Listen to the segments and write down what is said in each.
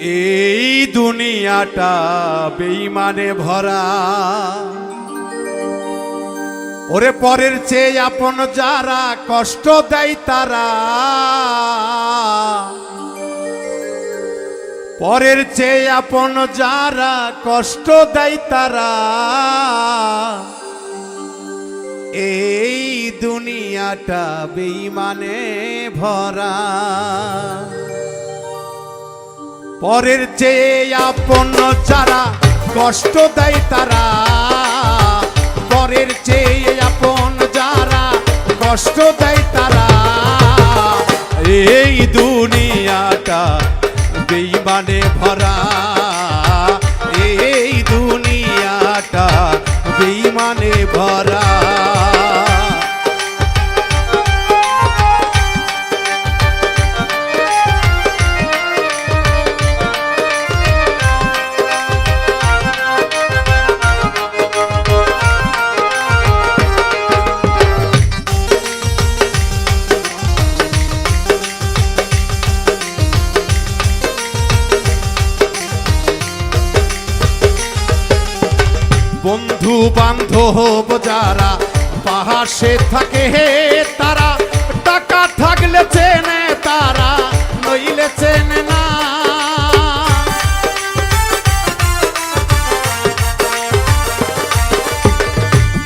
এই দুনিয়াটা বেঈমানে ভরা, ওরে পরের চেয়ে আপন যারা কষ্ট দেয় তারা, পরের চেয়ে আপন যারা কষ্ট দেয় তারা, এই দুনিয়াটা বেঈমানে ভরা। পরের চেয়ে আপন যারা কষ্ট দেয় তারা, পরের চেয়ে আপন যারা কষ্ট দেয় তারা, এই দুনিয়াটা বেঈমানে ভরা, এই দুনিয়াটা বেঈমানে ভরা। বন্ধু বান্ধব যারা পাশে থাকে তারা, টাকা থাকলে চেনে তারা, নইলে চেনে না।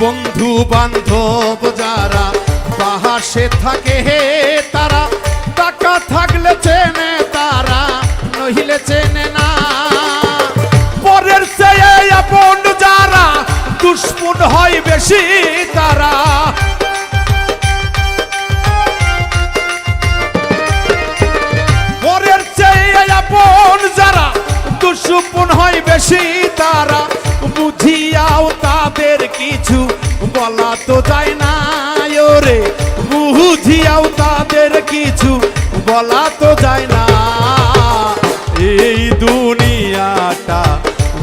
বন্ধু বান্ধব যারা পাশে থাকে তারা, টাকা থাকলে চেনে তারা, নইলে চেনে না। পরের চেয়ে আপন যারা দুশ্মন হয় বেশি তারা, পরের চেয়ে আপন যারা দুশ্মন হয় বেশি তারা, বুঝিয়াও তাদের কিছু বলা তো যায় না রে, বুঝিয়াও তাদের কিছু বলা তো যায় না। এই দুনিয়াটা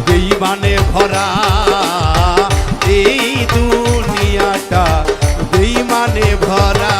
বেঈমানে ভরা, এই দুনিয়াটা বেঈমানে ভরা।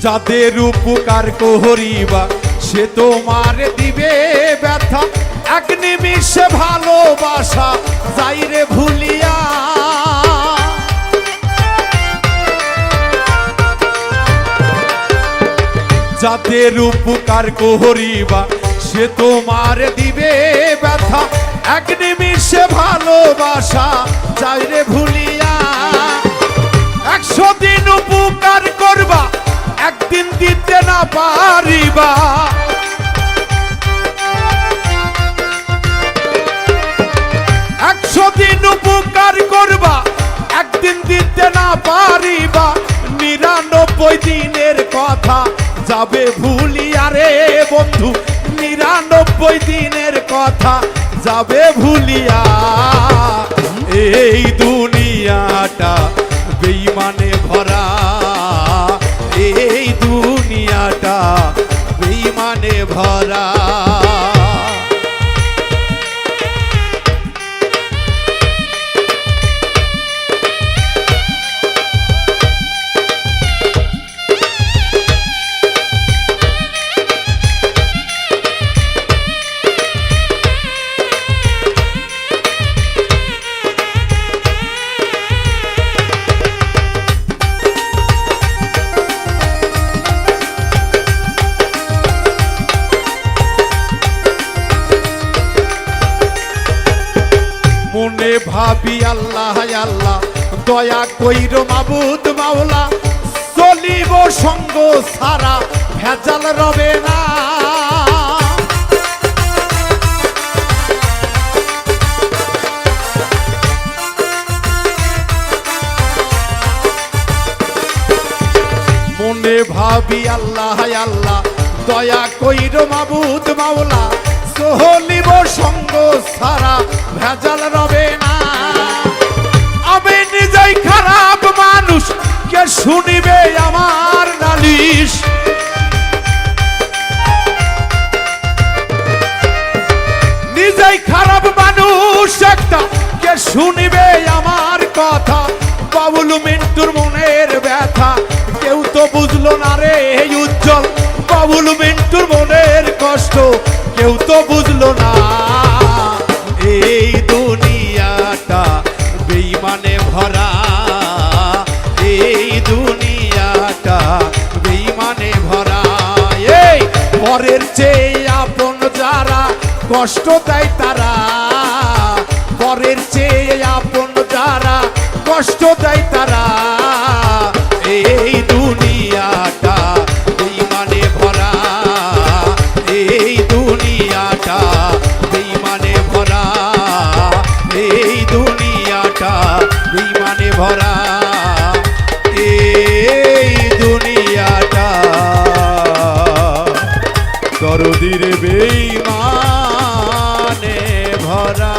যাদের উপকার করিবা সে তোমার দিবে ব্যথা, এক নিমিষে ভালোবাসা যাইরে ভুলিয়া। যাদের উপকার করিবা সে তোমার দিবে ব্যথা, এক নিমিষে ভালোবাসা যাইরে ভুলিয়া। 100 দিন উপকার করবা একদিন দিতে না পারিবা, 100 দিন উপকার করবা একদিন দিতে না পারিবা। 99 দিনের কথা যাবে ভুলিয়া রে বন্ধু, 99 দিনের কথা যাবে ভুলিয়া। এই দুনিয়াটা বেঈমানে ভরা, এই দুনিয়াটা বেঈমানে ভরা। মনে ভাবি আল্লাহ আল্লাহ, দয়া কইরো মাবুদ মাওলা, চলিব সঙ্গ সারা ভেজাল রবে না। মনে ভাবি আল্লাহ আল্লাহ, দয়া কইর মাবুদ মাওলা সহলিব সঙ্গ সারা ভেজাল রবে না। আমি নিজেই খারাপ মানুষ, কে শুনিবে আমার নালিশ। নিজেই খারাপ মানুষ একটা, কে শুনিবে আমার কথা। বাবুল মিন্টুর মনের ব্যথা কেউ তো বুঝলো না রে উজ্জ্বল, বাবুল মিন্টুর মনের কষ্ট কেউ তো বুঝলো না। এই দুনিয়াটা বেঈমানে ভরা, এই দুনিয়াটা বেঈমানে ভরা। এই পরের চেয়ে আপন যারা কষ্ট দেয় তারা, পরের চেয়ে আপন যারা কষ্ট দেয় তারা। এই দুনিয়াটা বেঈমানে ভরা, এই দুনিয়াটা বেঈমানে ভরা, এই দুনিয়াটা বেঈমানে ভরা, এই দুনিয়াটা দরদির বেঈমানে ভরা।